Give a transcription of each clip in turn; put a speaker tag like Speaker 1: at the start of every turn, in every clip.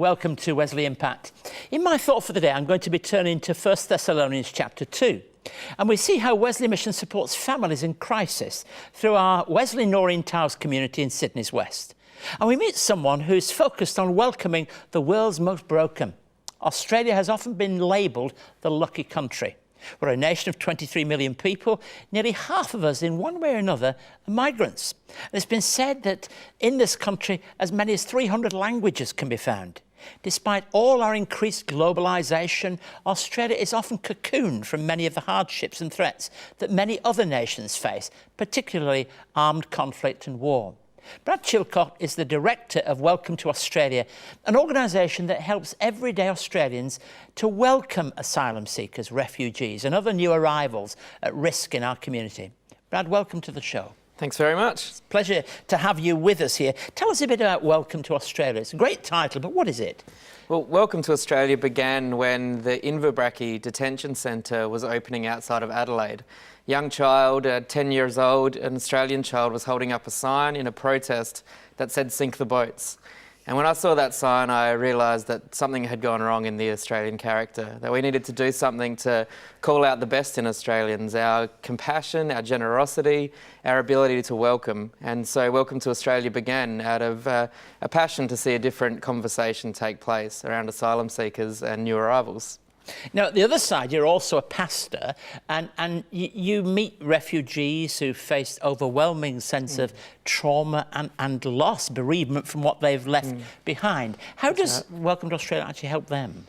Speaker 1: welcome to Wesley Impact. In my thought for the day, I'm going to be turning to 1 Thessalonians chapter 2. And we see how Wesley Mission supports families in crisis through our Wesley Noreen Towers community in Sydney's West. And we meet someone who's focused on welcoming the world's most broken. Australia has often been labelled the lucky country. We're a nation of 23 million people. Nearly half of us, in one way or another, are migrants. And it's been said that in this country, as many as 300 languages can be found. Despite all our increased globalisation, Australia is often cocooned from many of the hardships and threats that many other nations face, particularly armed conflict and war. Brad Chilcott is the director of Welcome to Australia, an organisation that helps everyday Australians to welcome asylum seekers, refugees and other new arrivals at risk in our community. Brad, welcome to the show.
Speaker 2: Thanks very much.
Speaker 1: It's a pleasure to have you with us here. Tell us a bit about Welcome to Australia. It's a great title, but what is it?
Speaker 2: Well, Welcome to Australia began when the Inverbrackie Detention Centre was opening outside of Adelaide. Young child, 10 years old, an Australian child, was holding up a sign in a protest that said "Sink the boats." And when I saw that sign, I realised that something had gone wrong in the Australian character, that we needed to do something to call out the best in Australians, our compassion, our generosity, our ability to welcome. And so Welcome to Australia began out of a passion to see a different conversation take place around asylum seekers and new arrivals.
Speaker 1: Now, the other side, you're also a pastor, and you meet refugees who face overwhelming sense of trauma and loss, bereavement from what they've left behind. How does Welcome to Australia actually help them?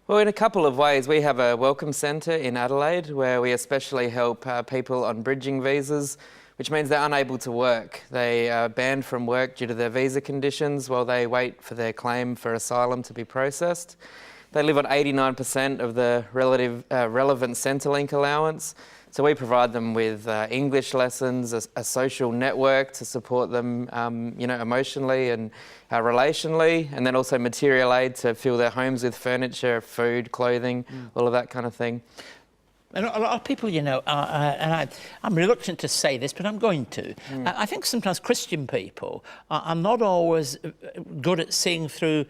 Speaker 2: Well, in a couple of ways. We have a welcome centre in Adelaide where we especially help people on bridging visas, which means they're unable to work. They are banned from work due to their visa conditions while they wait for their claim for asylum to be processed. They live on 89% of the relevant Centrelink allowance. So we provide them with English lessons, a social network to support them emotionally and relationally, and then also material aid to fill their homes with furniture, food, clothing, all of that kind of thing.
Speaker 1: And a lot of people, and I'm reluctant to say this, but I'm going to. I think sometimes Christian people are not always good at seeing through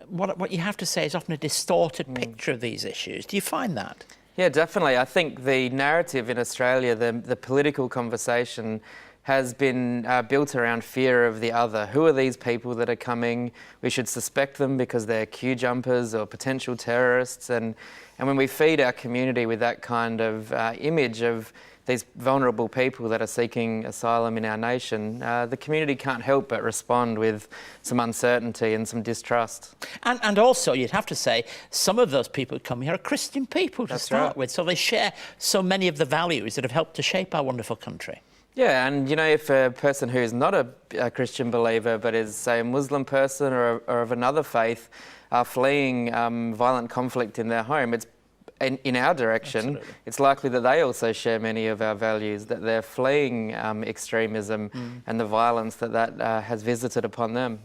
Speaker 1: what you have to say is often a distorted picture of these issues. Do you find that?
Speaker 2: Yeah, definitely. I think the narrative in Australia, the political conversation, has been built around fear of the other. Who are these people that are coming? We should suspect them because they're queue jumpers or potential terrorists. And when we feed our community with that kind of image of these vulnerable people that are seeking asylum in our nation, the community can't help but respond with some uncertainty and some distrust. And
Speaker 1: also, you'd have to say, some of those people who come here are Christian people to start with, so they share so many of the values that have helped to shape our wonderful country.
Speaker 2: Yeah, and if a person who is not a Christian believer but is, say, a Muslim person or of another faith are fleeing violent conflict in their home, it's in our direction, it's likely that they also share many of our values, that they're fleeing extremism and the violence that has visited upon them.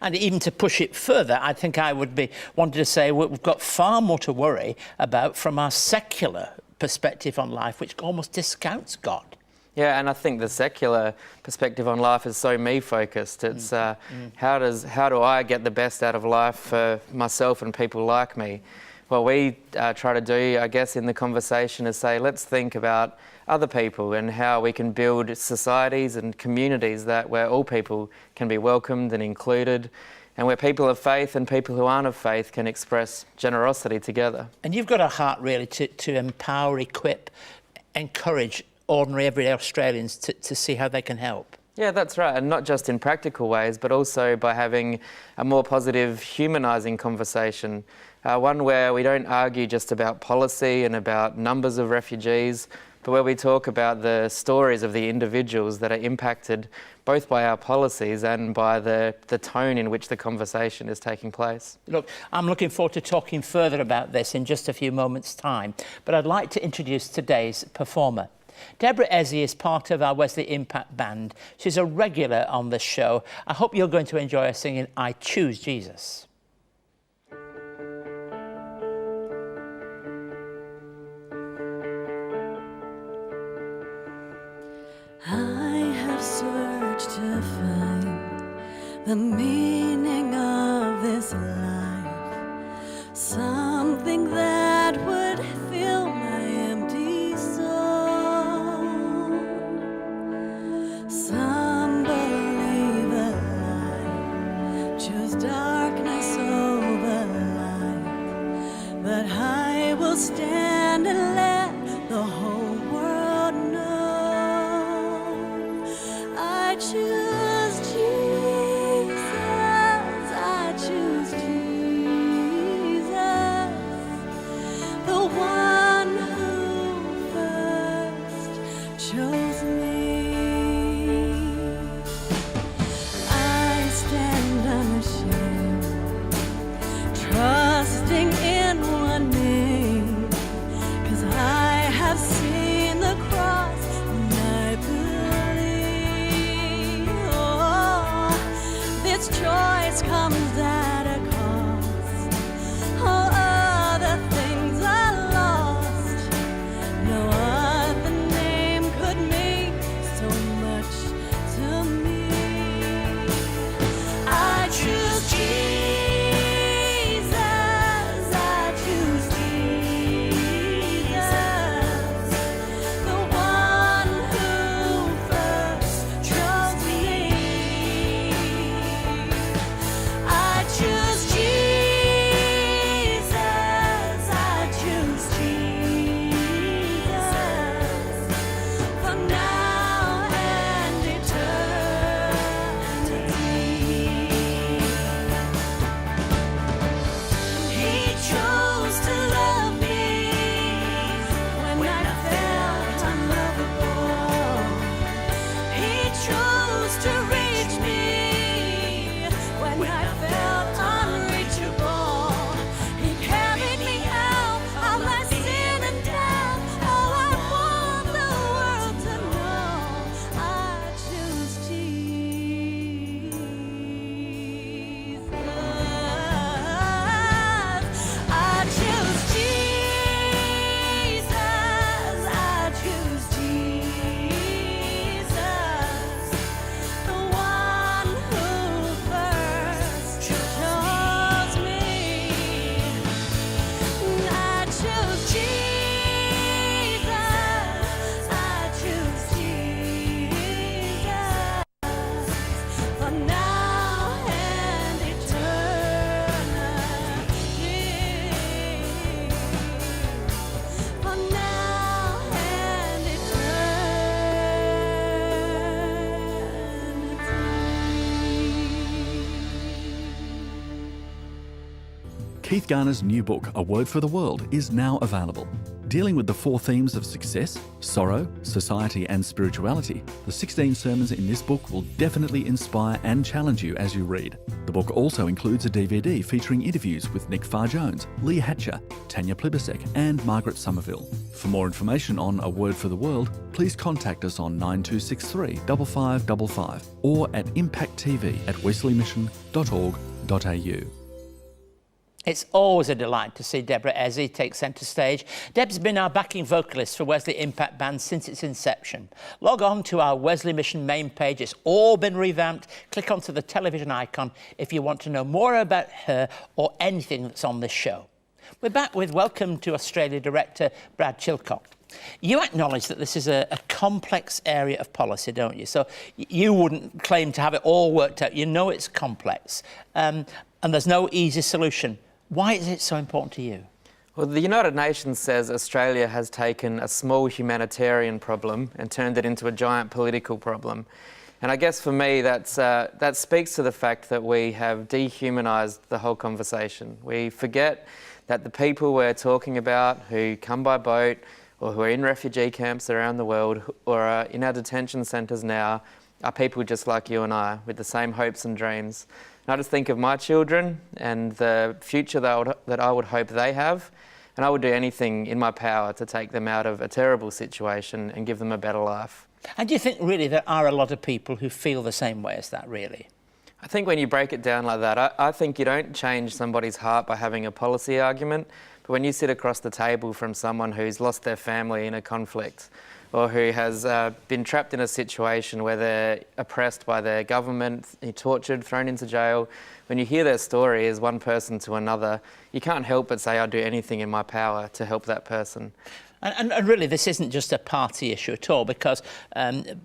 Speaker 1: And even to push it further, I think I would be wanting to say we've got far more to worry about from our secular perspective on life, which almost discounts God.
Speaker 2: Yeah, and I think the secular perspective on life is so me-focused. It's how do I get the best out of life for myself and people like me? What we try to do, I guess, in the conversation is say, let's think about other people and how we can build societies and communities where all people can be welcomed and included, and where people of faith and people who aren't of faith can express generosity together.
Speaker 1: And you've got a heart really to empower, equip, encourage ordinary everyday Australians to see how they can help.
Speaker 2: Yeah, that's right, and not just in practical ways, but also by having a more positive, humanising conversation. One where we don't argue just about policy and about numbers of refugees, but where we talk about the stories of the individuals that are impacted both by our policies and by the tone in which the conversation is taking place.
Speaker 1: Look, I'm looking forward to talking further about this in just a few moments' time, but I'd like to introduce today's performer. Deborah Ezzie is part of our Wesley Impact band. She's a regular on this show. I hope you're going to enjoy her singing I Choose Jesus.
Speaker 3: I have searched to find the meaning of this life. something that would fill my empty soul. Some believe that I choose darkness over light, but I will stand and let the whole world know I choose Jesus. I choose Jesus, the one who first chose me. I stand unashamed, trusting in one name, 'cause I have seen the cross and I believe. Oh, this choice comes at a cost. All other things are lost. No other name could mean so much to me. I choose Jesus. I choose Jesus, the one who first chose me. I choose Jesus. I choose Jesus, for now and eternity. He chose to love me when I felt unlovable. He chose to reach me when I felt unreachable. He carried me out of my sin and death. Oh, I want the world to know I choose Jesus. I choose Jesus. I choose Jesus, the one who first chose me. I choose Jesus. I choose Jesus, for now and eternity. For now and eternity.
Speaker 4: Keith Garner's new book, A Word for the World, is now available. Dealing with the 4 themes of success, sorrow, society and spirituality, the 16 sermons in this book will definitely inspire and challenge you as you read. The book also includes a DVD featuring interviews with Nick Farr-Jones, Lee Hatcher, Tanya Plibersek and Margaret Somerville. For more information on A Word for the World, please contact us on 9263 5555 or at impacttv@wesleymission.org.au.
Speaker 1: It's always a delight to see Deborah Ezzy take centre stage. Deb's been our backing vocalist for Wesley Impact Band since its inception. Log on to our Wesley Mission main page. It's all been revamped. Click onto the television icon if you want to know more about her or anything that's on this show. We're back with Welcome to Australia Director Brad Chilcott. You acknowledge that this is a complex area of policy, don't you? So you wouldn't claim to have it all worked out. You know it's complex, and there's no easy solution. Why is it so important to you?
Speaker 2: Well, the United Nations says Australia has taken a small humanitarian problem and turned it into a giant political problem. And I guess for me, that speaks to the fact that we have dehumanised the whole conversation. We forget that the people we're talking about who come by boat or who are in refugee camps around the world or are in our detention centres now are people just like you and I with the same hopes and dreams. And I just think of my children and the future that I would hope they have, and I would do anything in my power to take them out of a terrible situation and give them a better life.
Speaker 1: And do you think really there are a lot of people who feel the same way as that, really?
Speaker 2: I think when you break it down like that, I think you don't change somebody's heart by having a policy argument, but when you sit across the table from someone who's lost their family in a conflict, or who has been trapped in a situation where they're oppressed by their government, tortured, thrown into jail. When you hear their story as one person to another, you can't help but say, I'd do anything in my power to help that person.
Speaker 1: And really, this isn't just a party issue at all, because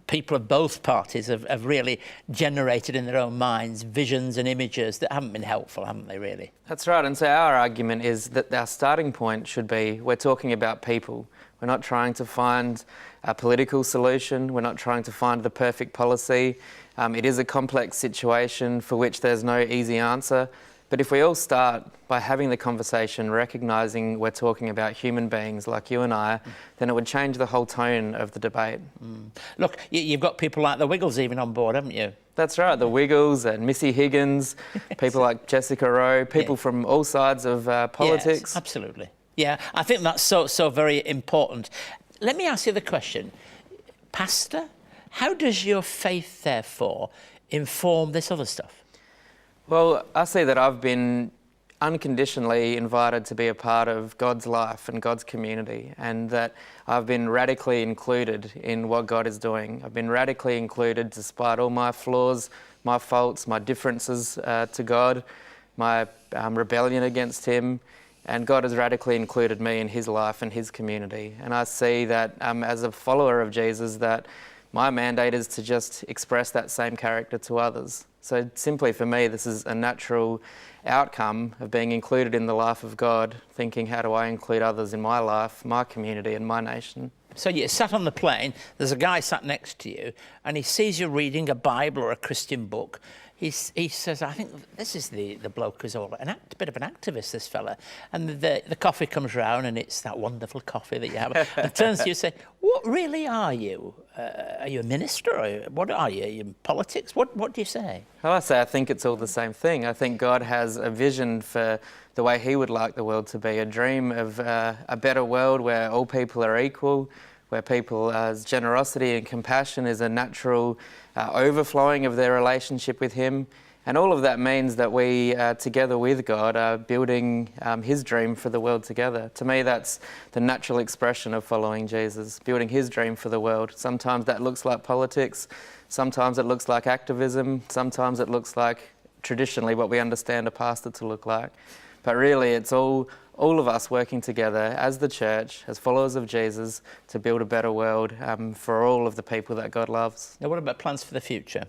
Speaker 1: people of both parties have really generated in their own minds visions and images that haven't been helpful, haven't they, really?
Speaker 2: That's right. And so our argument is that our starting point should be, we're talking about people. We're not trying to find a political solution. We're not trying to find the perfect policy. It is a complex situation for which there's no easy answer. But if we all start by having the conversation, recognising we're talking about human beings like you and I, then it would change the whole tone of the debate.
Speaker 1: Look, you've got people like the Wiggles even on board, haven't you?
Speaker 2: That's right, the Wiggles and Missy Higgins, people like Jessica Rowe, people from all sides of politics.
Speaker 1: Yes, absolutely. Yeah, I think that's so very important. Let me ask you the question. Pastor, how does your faith, therefore, inform this other stuff?
Speaker 2: Well, I see that I've been unconditionally invited to be a part of God's life and God's community, and that I've been radically included in what God is doing. I've been radically included despite all my flaws, my faults, my differences to God, my rebellion against Him, and God has radically included me in His life and His community. And I see that as a follower of Jesus, that my mandate is to just express that same character to others. So simply for me, this is a natural outcome of being included in the life of God, thinking, how do I include others in my life, my community and my nation?
Speaker 1: So you sat on the plane, there's a guy sat next to you, and he sees you reading a Bible or a Christian book. He says, I think this is the bloke who's all a bit of an activist, this fella. And the coffee comes round, and it's that wonderful coffee that you have. And turns to you and says, what really are you? Are you a minister? Or what are you? Are you in politics? What do you say?
Speaker 2: Well, I say I think it's all the same thing. I think God has a vision for the way He would like the world to be, a dream of a better world where all people are equal, where people's generosity and compassion is a natural overflowing of their relationship with Him. And all of that means that we, together with God, are building His dream for the world together. To me, that's the natural expression of following Jesus, building His dream for the world. Sometimes that looks like politics, sometimes it looks like activism, sometimes it looks like traditionally what we understand a pastor to look like. But really, it's all of us working together as the church, as followers of Jesus, to build a better world for all of the people that God loves.
Speaker 1: Now, what about plans for the future?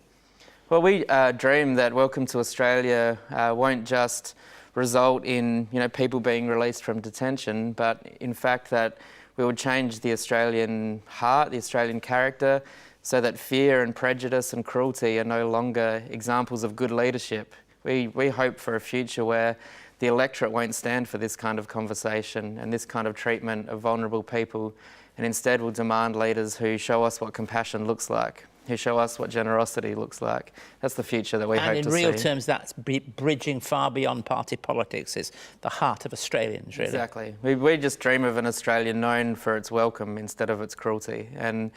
Speaker 2: Well, we dream that Welcome to Australia won't just result in people being released from detention, but in fact that we would change the Australian heart, the Australian character, so that fear and prejudice and cruelty are no longer examples of good leadership. We hope for a future where the electorate won't stand for this kind of conversation and this kind of treatment of vulnerable people, and instead will demand leaders who show us what compassion looks like, who show us what generosity looks like. That's the future that we hope to see.
Speaker 1: And in real terms, that's bridging far beyond party politics, is the heart of Australians, really.
Speaker 2: Exactly. We just dream of an Australia known for its welcome instead of its cruelty, and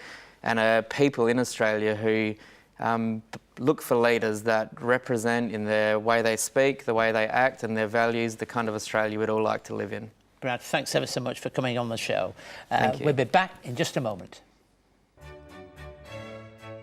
Speaker 2: a people in Australia who look for leaders that represent in their way they speak, the way they act and their values, the kind of Australia we'd all like to live in.
Speaker 1: Brad, thanks ever so much for coming on the show.
Speaker 2: Thank you.
Speaker 1: We'll be back in just a moment.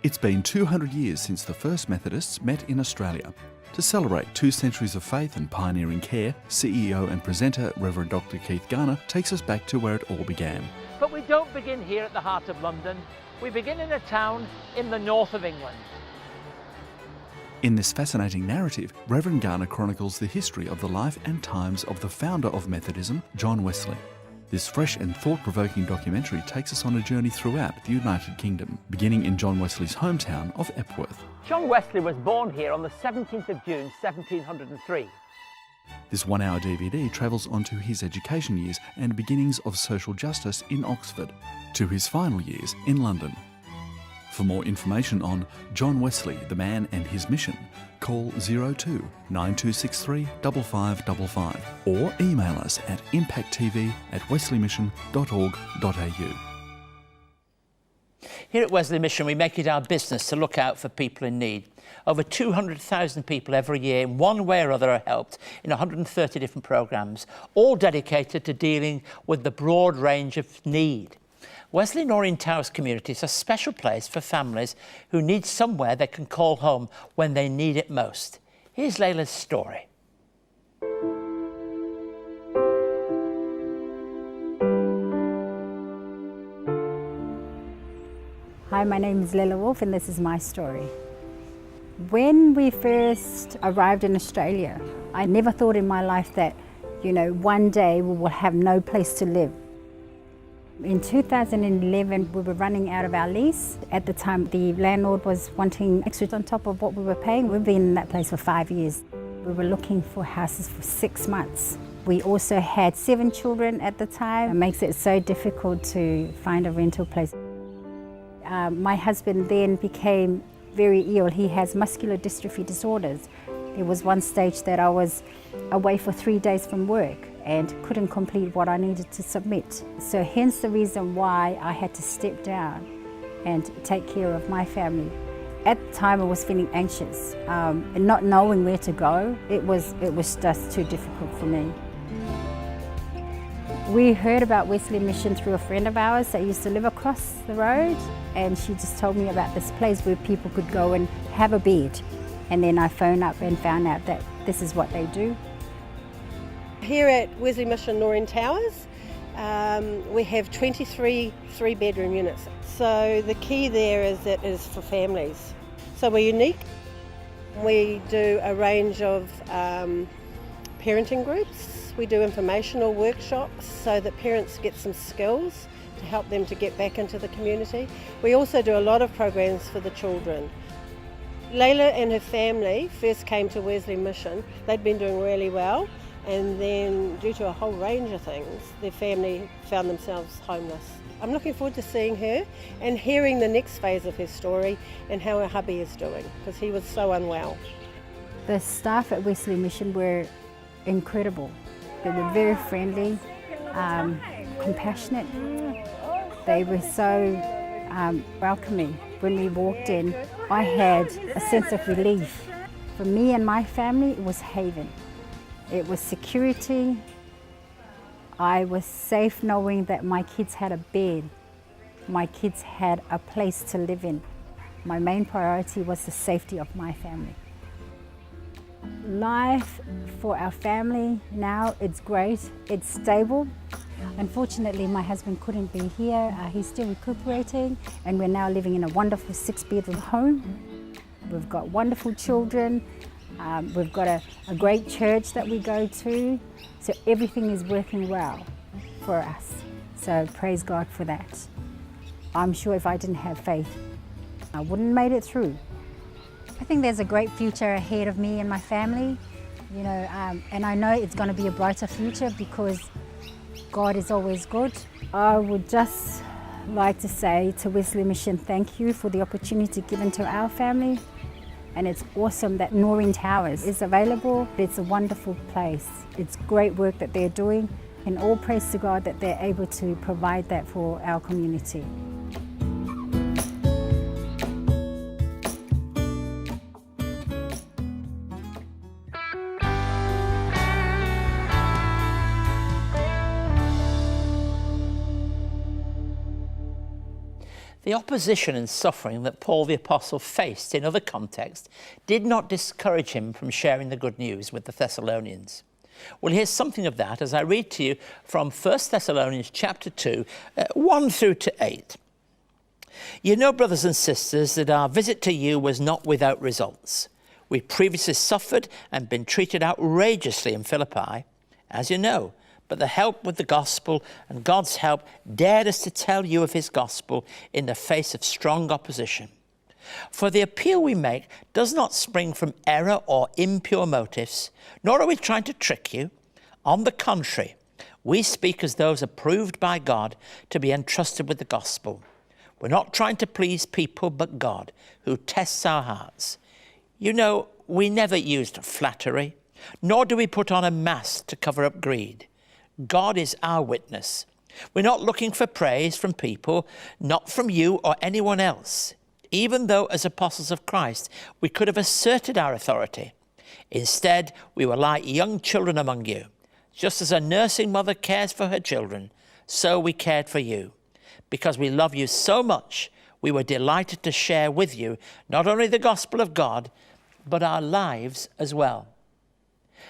Speaker 4: It's been 200 years since the first Methodists met in Australia. To celebrate 2 centuries of faith and pioneering care, CEO and presenter Rev Dr Keith Garner takes us back to where it all began.
Speaker 1: But we don't begin here at the heart of London. We begin in a town in the north of England.
Speaker 4: In this fascinating narrative, Rev Garner chronicles the history of the life and times of the founder of Methodism, John Wesley. This fresh and thought-provoking documentary takes us on a journey throughout the United Kingdom, beginning in John Wesley's hometown of Epworth.
Speaker 1: John Wesley was born here on the 17th of June, 1703.
Speaker 4: This 1-hour DVD travels onto his education years and beginnings of social justice in Oxford, to his final years in London. For more information on John Wesley, the man and his mission, call 02 9263 5555 or email us at impacttv@wesleymission.org.au.
Speaker 1: Here at Wesley Mission, we make it our business to look out for people in need. Over 200,000 people every year, in one way or other, are helped in 130 different programmes, all dedicated to dealing with the broad range of need. Wesley Noreen Towers community is a special place for families who need somewhere they can call home when they need it most. Here's Layla's story.
Speaker 5: Hi, my name is Layla Wolf and this is my story. When we first arrived in Australia, I never thought in my life that, one day we will have no place to live. In 2011, we were running out of our lease. At the time, the landlord was wanting extra on top of what we were paying. We've been in that place for 5 years. We were looking for houses for 6 months. We also had 7 children at the time. It makes it so difficult to find a rental place. My husband then became very ill. He has muscular dystrophy disorders. There was one stage that I was away for 3 days from work and couldn't complete what I needed to submit. So hence the reason why I had to step down and take care of my family. At the time I was feeling anxious and not knowing where to go. It was just too difficult for me. We heard about Wesley Mission through a friend of ours that used to live across the road, and she just told me about this place where people could go and have a bed. And then I phoned up and found out that this is what they do.
Speaker 6: Here at Wesley Mission Noreen Towers, we have 23 3-bedroom units. So the key there is that it is for families. So we're unique. We do a range of parenting groups. We do informational workshops so that parents get some skills to help them to get back into the community. We also do a lot of programs for the children. Layla and her family first came to Wesley Mission. They'd been doing really well, and then due to a whole range of things, their family found themselves homeless. I'm looking forward to seeing her and hearing the next phase of her story and how her hubby is doing, because he was so unwell.
Speaker 5: The staff at Wesley Mission were incredible. They were very friendly, compassionate. They were so welcoming. When we walked in, I had a sense of relief. For me and my family, it was haven. It was security. I was safe knowing that my kids had a bed. My kids had a place to live in. My main priority was the safety of my family. Life for our family now, it's great, it's stable. Unfortunately, my husband couldn't be here. He's still recuperating, and we're now living in a wonderful 6-bedroom home. We've got wonderful children. We've got a great church that we go to. So everything is working well for us. So praise God for that. I'm sure if I didn't have faith, I wouldn't have made it through. I think there's a great future ahead of me and my family, and I know it's going to be a brighter future because God is always good. I would just like to say to Wesley Mission, thank you for the opportunity given to our family. And it's awesome that Noreen Towers is available. It's a wonderful place. It's great work that they're doing, and all praise to God that they're able to provide that for our community.
Speaker 1: The opposition and suffering that Paul the Apostle faced in other contexts did not discourage him from sharing the good news with the Thessalonians. Well, here's something of that as I read to you from 1 Thessalonians chapter 2, 1 through to 8. You know, brothers and sisters, that our visit to you was not without results. We previously suffered and been treated outrageously in Philippi, as you know. But the help with the gospel and God's help dared us to tell you of his gospel in the face of strong opposition. For the appeal we make does not spring from error or impure motives, nor are we trying to trick you. On the contrary, we speak as those approved by God to be entrusted with the gospel. We're not trying to please people but God, who tests our hearts. You know, we never used flattery, nor do we put on a mask to cover up greed. God is our witness. We're not looking for praise from people, not from you or anyone else, even though as apostles of Christ, we could have asserted our authority. Instead, we were like young children among you. Just as a nursing mother cares for her children, so we cared for you. Because we love you so much, we were delighted to share with you not only the gospel of God, but our lives as well.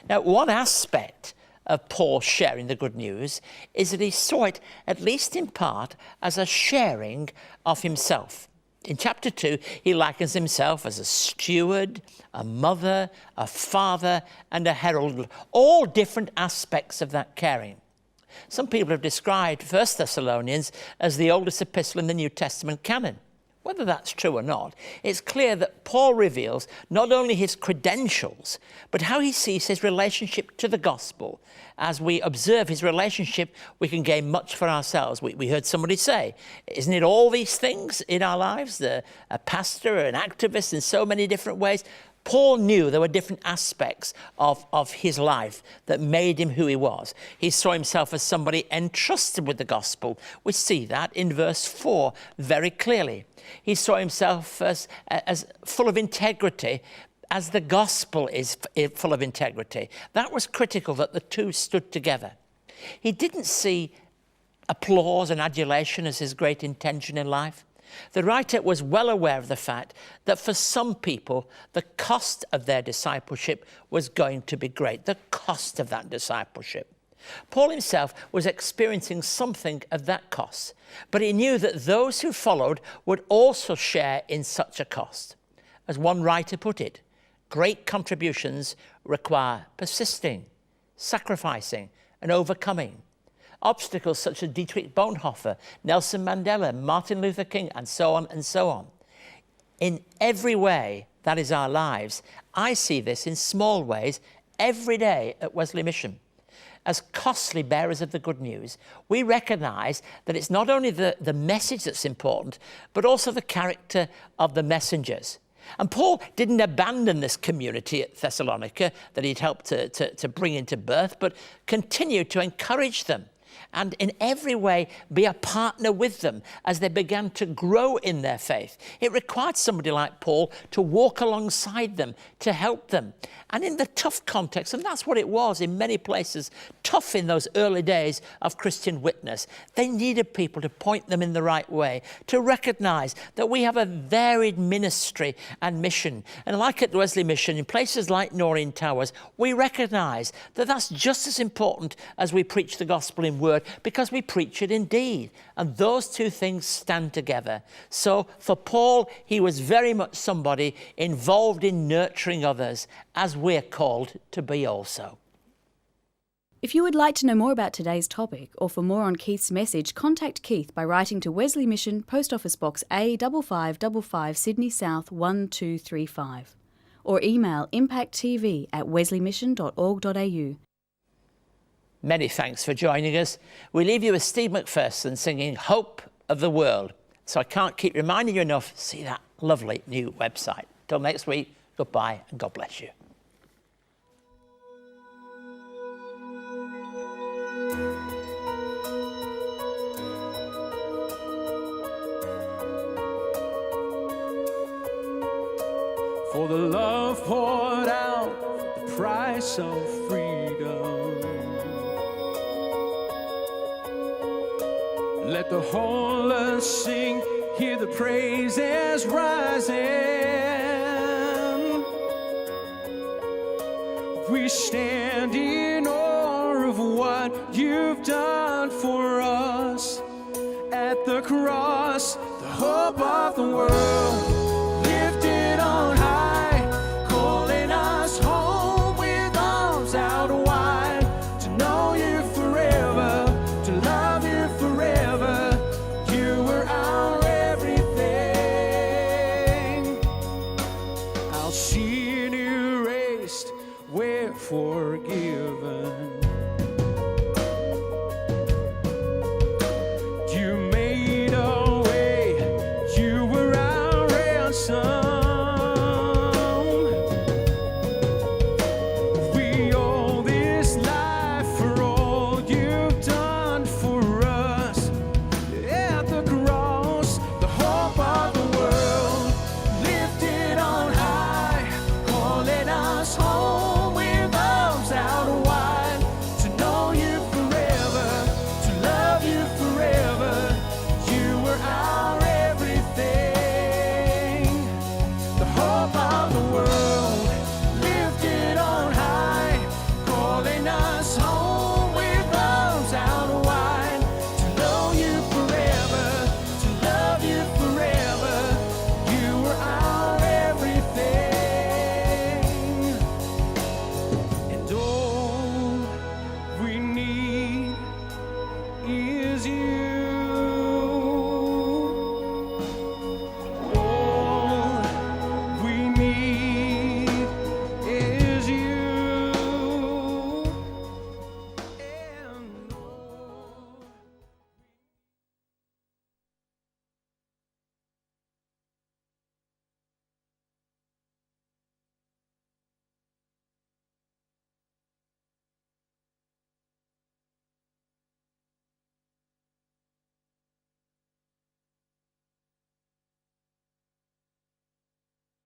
Speaker 1: Now, one aspect of Paul sharing the good news is that he saw it, at least in part, as a sharing of himself. In chapter 2, he likens himself as a steward, a mother, a father, and a herald, all different aspects of that caring. Some people have described 1 Thessalonians as the oldest epistle in the New Testament canon. Whether that's true or not, it's clear that Paul reveals not only his credentials, but how he sees his relationship to the gospel. As we observe his relationship, we can gain much for ourselves. We heard somebody say, isn't it all these things in our lives? A pastor, an activist in so many different ways. Paul knew there were different aspects of his life that made him who he was. He saw himself as somebody entrusted with the gospel. We see that in verse 4 very clearly. He saw himself as full of integrity, as the gospel is full of integrity. That was critical, that the two stood together. He didn't see applause and adulation as his great intention in life. The writer was well aware of the fact that for some people, the cost of their discipleship was going to be great, the cost of that discipleship. Paul himself was experiencing something of that cost, but he knew that those who followed would also share in such a cost. As one writer put it, great contributions require persisting, sacrificing, and overcoming. Obstacles such as Dietrich Bonhoeffer, Nelson Mandela, Martin Luther King, and so on and so on. In every way, that is our lives. I see this in small ways every day at Wesley Mission. As costly bearers of the good news, we recognise that it's not only the message that's important, but also the character of the messengers. And Paul didn't abandon this community at Thessalonica that he'd helped to bring into birth, but continued to encourage them and in every way be a partner with them as they began to grow in their faith. It required somebody like Paul to walk alongside them, to help them. And in the tough context, and that's what it was in many places, tough in those early days of Christian witness, they needed people to point them in the right way, to recognize that we have a varied ministry and mission. And like at Wesley Mission, in places like Noreen Towers, we recognize that that's just as important as we preach the gospel in word, because we preach it in deed. And those two things stand together. So for Paul, he was very much somebody involved in nurturing others, as we're called to be also.
Speaker 7: If you would like to know more about today's topic, or for more on Keith's message, contact Keith by writing to Wesley Mission, Post Office Box A5555, Sydney South 1235, or email impacttv@wesleymission.org.au.
Speaker 1: Many thanks for joining us. We leave you with Steve McPherson singing Hope of the World. So I can't keep reminding you enough, see that lovely new website. Till next week, goodbye and God bless you.
Speaker 8: For the love poured out, the price of freedom. Let the whole earth sing, hear the praises rising. We stand in awe of what you've done for us. At the cross, the hope of the world, lifted on high, calling us home with arms out wide. To know you forever, to love you forever. You were our everything. Our sin erased, we're forgiven. You made a way, you were our is you.